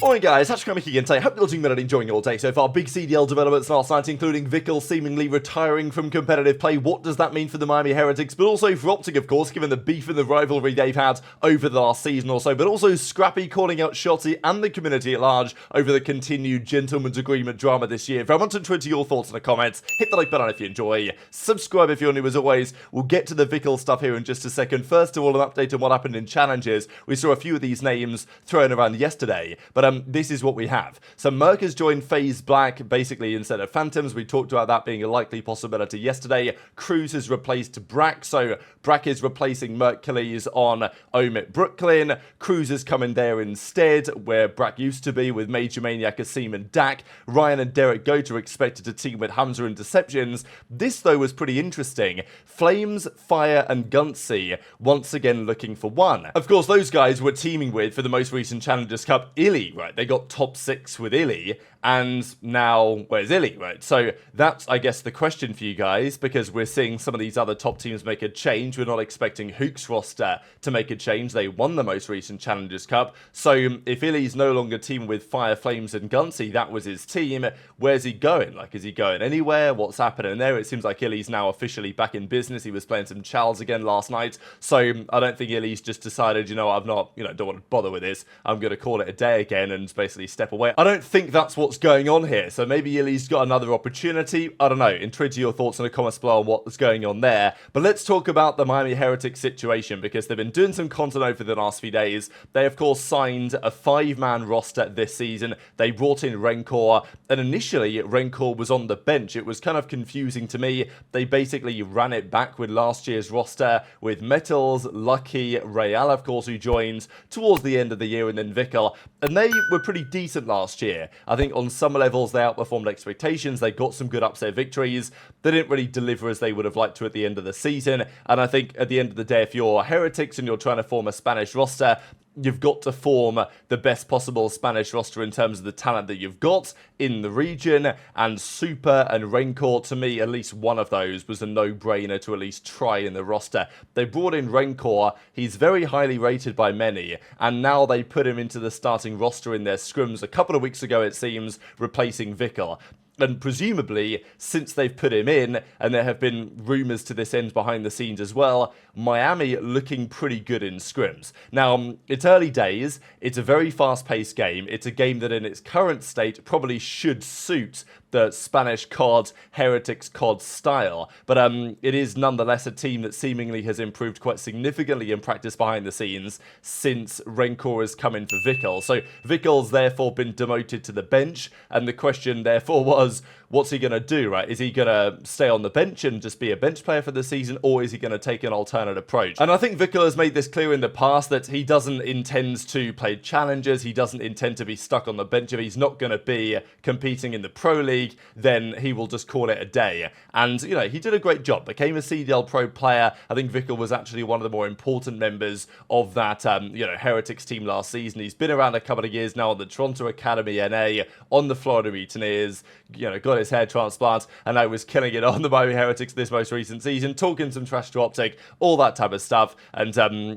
Alright guys, Scrappy again today. Hope you're doing well and enjoying your day so far. Big CDL developments last night, including Vikul seemingly retiring from competitive play. What does that mean for the Miami Heretics? But also for OpTic, of course, given the beef and the rivalry they've had over the last season or so. But also Scrappy calling out Shotzzy and the community at large over the continued gentleman's agreement drama this year. If I want to Twitter your thoughts in the comments, hit the like button if you enjoy. Subscribe if you're new as always. We'll get to the Vikul stuff here in just a second. First of all, an update on what happened in challenges. We saw a few of these names thrown around yesterday. But this is what we have. So Merc has joined FaZe Black basically instead of Phantoms. We talked about that being a likely possibility yesterday. Cruz has replaced Brack, so Brack is replacing Mercules on Omit Brooklyn. Cruz has come in there instead, where Brack used to be with Major Maniac, Asim and Dak. Ryan and Derek Goat are expected to team with Hamza and Deceptions. This though was pretty interesting. Flames, Fire and Ghosty once again looking for one. Of course those guys were teaming with, for the most recent Challengers Cup, aBeZy, right? They got top 6 with aBeZy, and now where's aBeZy, right? So that's, I guess, the question for you guys, because we're seeing some of these other top teams make a change. We're not expecting Hook's roster to make a change. They won the most recent Challengers Cup. So if aBeZy's no longer teaming with Fire, Flames and Ghosty, that was his team, where's he going? Like, is he going anywhere? What's happening there? It seems like aBeZy's now officially back in business. He was playing some Chals again last night. So I don't think aBeZy's just decided, you know, I've not, you know, don't want to bother with this. I'm going to call it a day again and basically step away. I don't think that's what's going on here. So maybe aBeZy's got another opportunity. I don't know. Intrigued to your thoughts in the comments below on what's going on there. But let's talk about the Miami Heretics situation, because they've been doing some content over the last few days. They, of course, signed a 5-man roster this season. They brought in Rencor, and initially Rencor was on the bench. It was kind of confusing to me. They basically ran it back with last year's roster with Metals, Lucky, ReeaL, of course, who joined towards the end of the year, and then Vikul. And they were pretty decent last year. I think on some levels they outperformed expectations. They got some good upset victories. They didn't really deliver as they would have liked to at the end of the season. And I think at the end of the day, if you're Heretics and you're trying to form a Spanish roster, you've got to form the best possible Spanish roster in terms of the talent that you've got in the region. And Super and Rencor, to me, at least one of those was a no-brainer to at least try in the roster. They brought in Rencor. He's very highly rated by many. And now they put him into the starting roster in their scrims a couple of weeks ago, it seems, replacing Vikul. And presumably, since they've put him in, and there have been rumours to this end behind the scenes as well, Miami looking pretty good in scrims. Now, it's early days, it's a very fast-paced game, it's a game that in its current state probably should suit the Spanish COD, Heretics COD style, but it is nonetheless a team that seemingly has improved quite significantly in practice behind the scenes since Rencor has come in for Vikul. So Vikul's therefore been demoted to the bench, and the question therefore was, what's he going to do, right? Is he going to stay on the bench and just be a bench player for the season, or is he going to take an alternate approach? And I think Vikul has made this clear in the past that he doesn't intend to play challenges, he doesn't intend to be stuck on the bench. If he's not going to be competing in the Pro League, then he will just call it a day. And, you know, he did a great job, became a CDL Pro player. I think Vikul was actually one of the more important members of that, you know, Heretics team last season. He's been around a couple of years now on the Toronto Academy NA, on the Florida Mutineers, you know, got his hair transplant, and I was killing it on the Miami Heretics this most recent season, talking some trash to OpTic, all that type of stuff. And,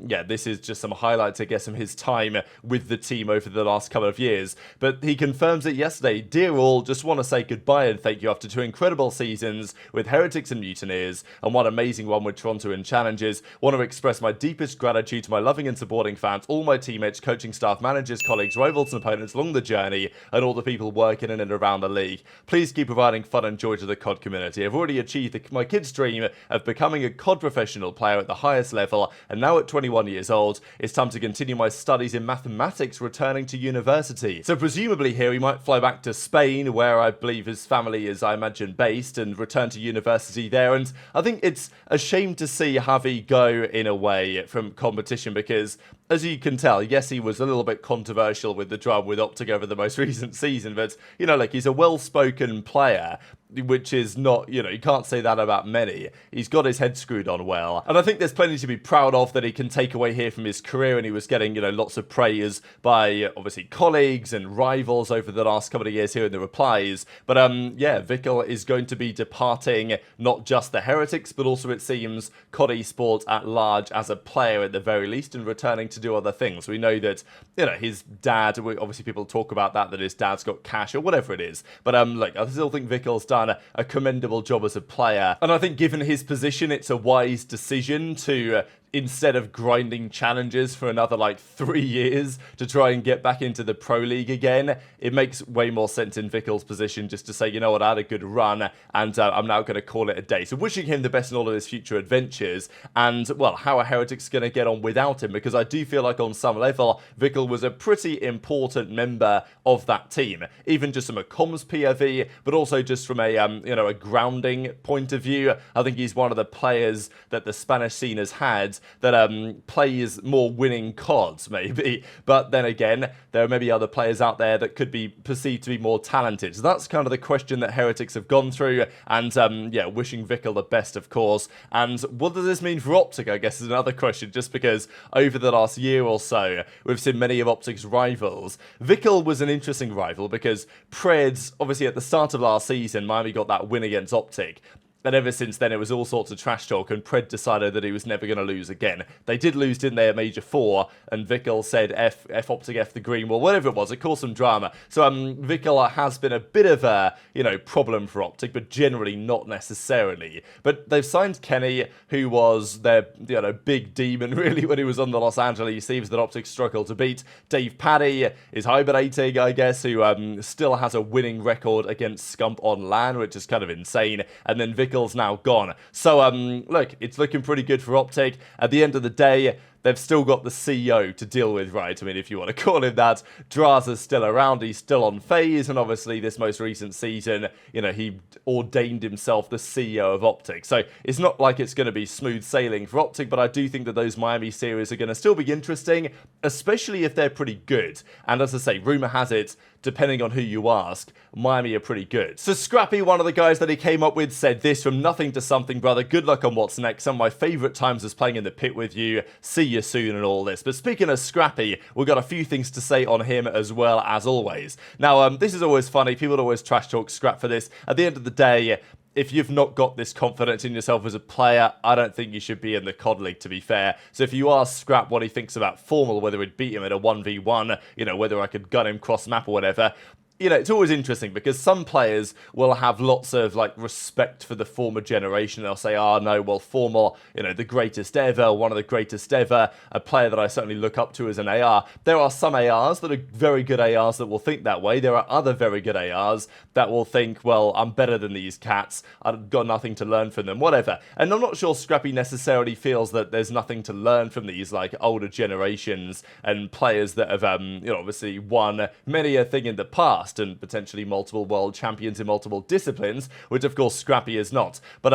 yeah, this is just some highlights, I guess, from his time with the team over the last couple of years. But he confirms it yesterday. Dear all, just want to say goodbye and thank you after 2 incredible seasons with Heretics and Mutineers, and one amazing one with Toronto and Challenges. Want to express my deepest gratitude to my loving and supporting fans, all my teammates, coaching staff, managers, colleagues, rivals and opponents along the journey, and all the people working in and around the league. Please keep providing fun and joy to the COD community. I've already achieved my kid's dream of becoming a COD professional player at the highest level, and now at 21 years old, it's time to continue my studies in mathematics, returning to university. So presumably here he might fly back to Spain, where I believe his family is, I imagine, based, and return to university there. And I think it's a shame to see Javi go in a way from competition, because as you can tell, yes, he was a little bit controversial with the drama with OpTic over the most recent season, but, you know, like, he's a well-spoken player, which is not, you know, you can't say that about many. He's got his head screwed on well. And I think there's plenty to be proud of that he can take away here from his career, and he was getting, you know, lots of praise by, obviously, colleagues and rivals over the last couple of years here in the replies. But, yeah, Vikul is going to be departing not just the Heretics, but also, it seems, COD Esports at large as a player at the very least, and returning to do other things. We know that, you know, his dad, obviously people talk about that his dad's got cash or whatever it is. But, look, I still think Vikul's done a commendable job as a player, and I think given his position, it's a wise decision to instead of grinding challenges for another like 3 years to try and get back into the pro league again. It makes way more sense in Vikul's position just to say, you know what, I had a good run, and I'm now going to call it a day. So wishing him the best in all of his future adventures, and well, how are Heretics going to get on without him? Because I do feel like on some level, Vikul was a pretty important member of that team, even just from a comms POV, but also just from a you know, a grounding point of view. I think he's one of the players that the Spanish scene has had that plays more winning CODs, maybe. But then again, there are maybe other players out there that could be perceived to be more talented. So that's kind of the question that Heretics have gone through. And yeah, wishing Vikul the best, of course. And what does this mean for OpTic, I guess, is another question, just because over the last year or so, we've seen many of OpTic's rivals. Vikul was an interesting rival because Preds, obviously at the start of last season, Miami got that win against OpTic. And ever since then, it was all sorts of trash talk, and Pred decided that he was never going to lose again. They did lose, didn't they, at Major 4, and Vikul said F OpTic, F the green, well, whatever it was, it caused some drama. So Vikul has been a bit of a, you know, problem for OpTic, but generally not necessarily. But they've signed Kenny, who was their, you know, big demon, really, when he was on the Los Angeles Thieves that OpTic struggled to beat. Dave Paddy is hibernating, I guess, who still has a winning record against Scump on LAN, which is kind of insane. And then Vikul now gone. So, look, it's looking pretty good for OpTic. At the end of the day, they've still got the CEO to deal with, right? I mean, if you want to call him that. Drazah's still around. He's still on FaZe. And obviously, this most recent season, you know, he ordained himself the CEO of OpTic. So it's not like it's going to be smooth sailing for OpTic, but I do think that those Miami series are going to still be interesting, especially if they're pretty good. And as I say, rumor has it, depending on who you ask, Miami are pretty good. So Scrappy, one of the guys that he came up with, said this: from nothing to something, brother. Good luck on what's next. Some of my favourite times was playing in the pit with you. See you soon and all this. But speaking of Scrappy, we've got a few things to say on him as well, as always. Now, this is always funny. People always trash talk Scrap for this. At the end of the day, if you've not got this confidence in yourself as a player, I don't think you should be in the COD League, to be fair. So if you ask Scrap what he thinks about Formal, whether he'd beat him at a 1v1, you know, whether I could gun him cross-map or whatever, you know, it's always interesting because some players will have lots of, like, respect for the former generation. They'll say, oh, no, well, Formal, you know, the greatest ever, one of the greatest ever, a player that I certainly look up to as an AR. There are some ARs that are very good ARs that will think that way. There are other very good ARs that will think, well, I'm better than these cats. I've got nothing to learn from them, whatever. And I'm not sure Scrappy necessarily feels that there's nothing to learn from these, like, older generations and players that have, you know, obviously won many a thing in the past, and potentially multiple world champions in multiple disciplines, which of course Scrappy is not. But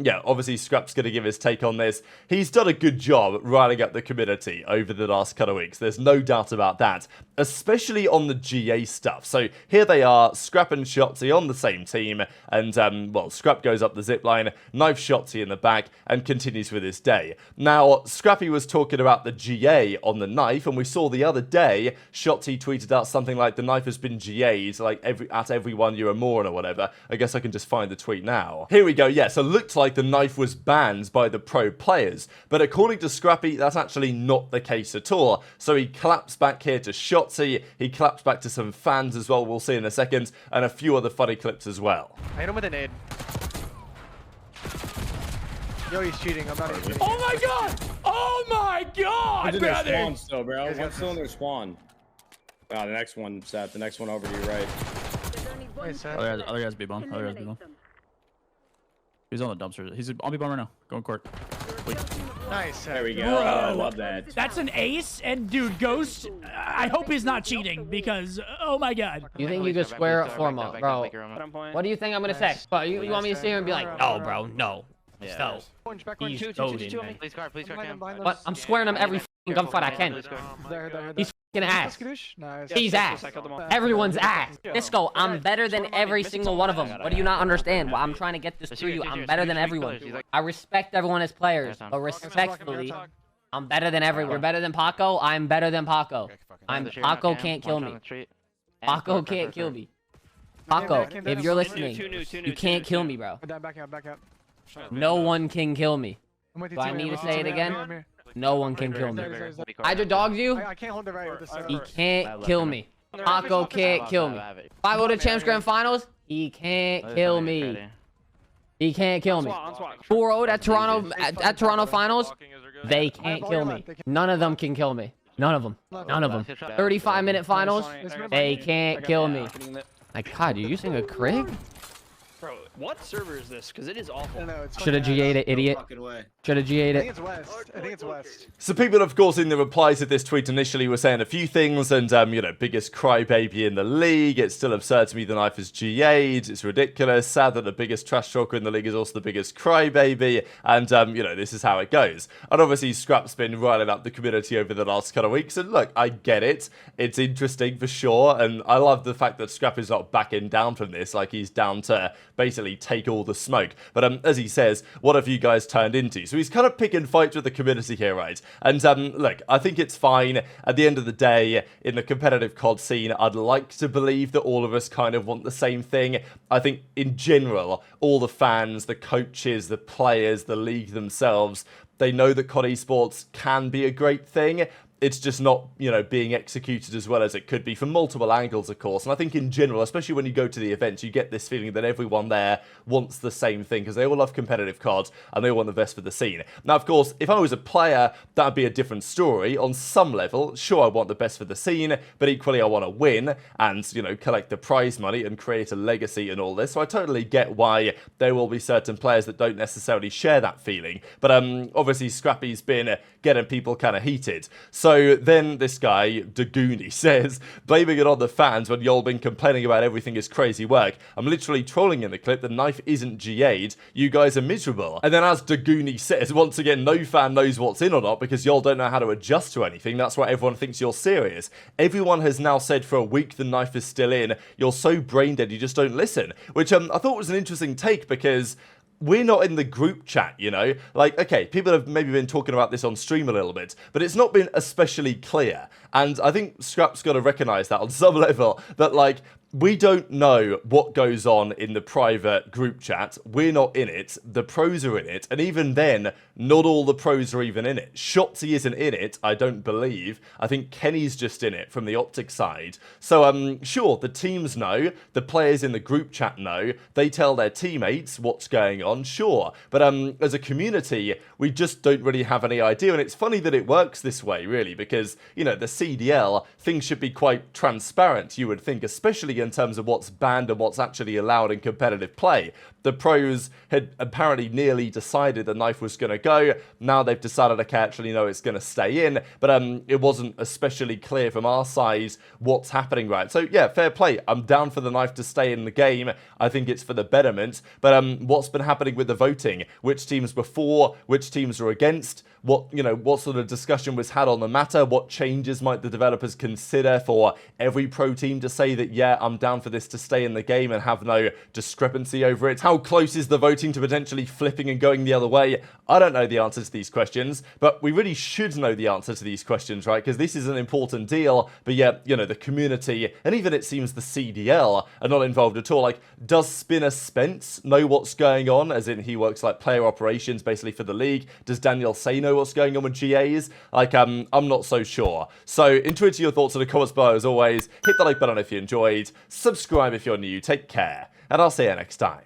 yeah, obviously Scrap's going to give his take on this. He's done a good job riling up the community over the last couple of weeks. There's no doubt about that, especially on the GA stuff. So here they are, Scrap and Shotzzy on the same team, and well, Scrap goes up the zipline, knifes Shotzzy in the back, and continues with his day. Now, Scrappy was talking about the GA on the knife, and we saw the other day, Shotzzy tweeted out something like, the knife has been GA'd, like at every 1 year or more or whatever. I guess I can just find the tweet now. Here we go. Yeah, so it looked like the knife was banned by the pro players, but according to Scrappy, that's actually not the case at all. So he claps back here to Shotzzy, he claps back to some fans as well, we'll see in a second, and a few other funny clips as well. I hit him with a nade. Yo, he's cheating. I'm not even cheating. Oh my god! Oh my god, One's in brother! their spawn still, bro. One's still in their spawn. Wow, the next one, Seth. The next one over to your right. Wait, Seth. Other guys B bomb. Other guys B bomb. He's on the dumpster. He's on B bomb right now. Going court. Wait. Nice. There we go. Bro, I love that. That's an ace, and dude, Ghost, I hope he's not cheating because, oh my god. You think you could square up Formal, bro? What do you think I'm gonna say? But you want me to sit here and be like, no, bro, no. Yeah. But I'm squaring him every gunfight I can. He's ass. Nice. He's ass. Everyone's ass. Disco, I'm better than every single one of them. What do you not understand? Well, I'm trying to get this through you. I'm better than everyone. I respect everyone as players, but respectfully, I'm better than everyone. You're better than Paco. I'm better than Paco. Paco can't kill me. Paco can't kill me. Paco, if you're listening, you can't kill me, bro. Back out. No one can kill me. Do I need to say it again? No one can kill me. HyDra dogs you? I can't hold the right with the He can't kill me. Paco can't kill me. 5-0 to Champs Grand Finals? He can't kill me. He can't kill me. 4-0 at Toronto Finals? They can't kill me. None of them can kill me. None of them. 35-minute finals? They can't kill me. My God, you're using a Krig? Bro, what server is this? Because it is awful. Should have G8 it, idiot. Should have G8 it. I think it's West. So people, of course, in the replies to this tweet initially were saying a few things, and, you know, biggest crybaby in the league. It's still absurd to me the knife is G8. It's ridiculous. Sad that the biggest trash talker in the league is also the biggest crybaby. And, you know, this is how it goes. And obviously, Scrap's been riling up the community over the last couple of weeks. And look, I get it. It's interesting for sure. And I love the fact that Scrap is not backing down from this. Like, he's down to basically take all the smoke. But as he says, what have you guys turned into? So he's kind of picking fights with the community here, right? And look, I think it's fine. At the end of the day, in the competitive COD scene, I'd like to believe that all of us kind of want the same thing. I think in general, all the fans, the coaches, the players, the league themselves, they know that COD Esports can be a great thing. It's just not, you know, being executed as well as it could be from multiple angles, of course. And I think in general, especially when you go to the events, you get this feeling that everyone there wants the same thing because they all love competitive COD and they all want the best for the scene. Now, of course, if I was a player, that would be a different story. On some level, sure, I want the best for the scene, but equally I want to win and, you know, collect the prize money and create a legacy and all this. So I totally get why there will be certain players that don't necessarily share that feeling. But obviously, Scrappy's been getting people kind of heated. So then this guy, Dagoony, says, blaming it on the fans when y'all been complaining about everything is crazy work. I'm literally trolling in the clip. The knife isn't G8. You guys are miserable. And then as Dagoony says, once again, no fan knows what's in or not because y'all don't know how to adjust to anything. That's why everyone thinks you're serious. Everyone has now said for a week the knife is still in. You're so brain dead you just don't listen. Which I thought was an interesting take because we're not in the group chat, you know? Like, okay, people have maybe been talking about this on stream a little bit, but it's not been especially clear. And I think Scrap's got to recognize that on some level, that, like, we don't know what goes on in the private group chat. We're not in it. The pros are in it. And even then, not all the pros are even in it. Shotzzy isn't in it, I don't believe. I think Kenny's just in it from the OpTic side. So, sure, the teams know. The players in the group chat know. They tell their teammates what's going on, sure. But as a community, we just don't really have any idea. And it's funny that it works this way, really, because, you know, the CDL, things should be quite transparent, you would think, especially in terms of what's banned and what's actually allowed in competitive play. The pros had apparently nearly decided the knife was going to go. Now they've decided, okay, actually, no, it's going to stay in. But it wasn't especially clear from our side what's happening, right? So, yeah, fair play. I'm down for the knife to stay in the game. I think it's for the betterment. But what's been happening with the voting? Which teams were for? Which teams were against? What, you know, what sort of discussion was had on the matter? What changes might the developers consider for every pro team to say that, yeah, I'm down for this to stay in the game and have no discrepancy over it? How close is the voting to potentially flipping and going the other way? I don't know the answers to these questions, but we really should know the answer to these questions, right? Because this is an important deal, but yet, you know, the community, and even it seems the CDL are not involved at all. Like, does Spinner Spence know what's going on? As in, he works like player operations, basically, for the league. Does Daniel Say know what's going on with GAs? Like, I'm not so sure. So, into your thoughts in the comments below, as always. Hit the like button if you enjoyed. Subscribe if you're new. Take care, and I'll see you next time.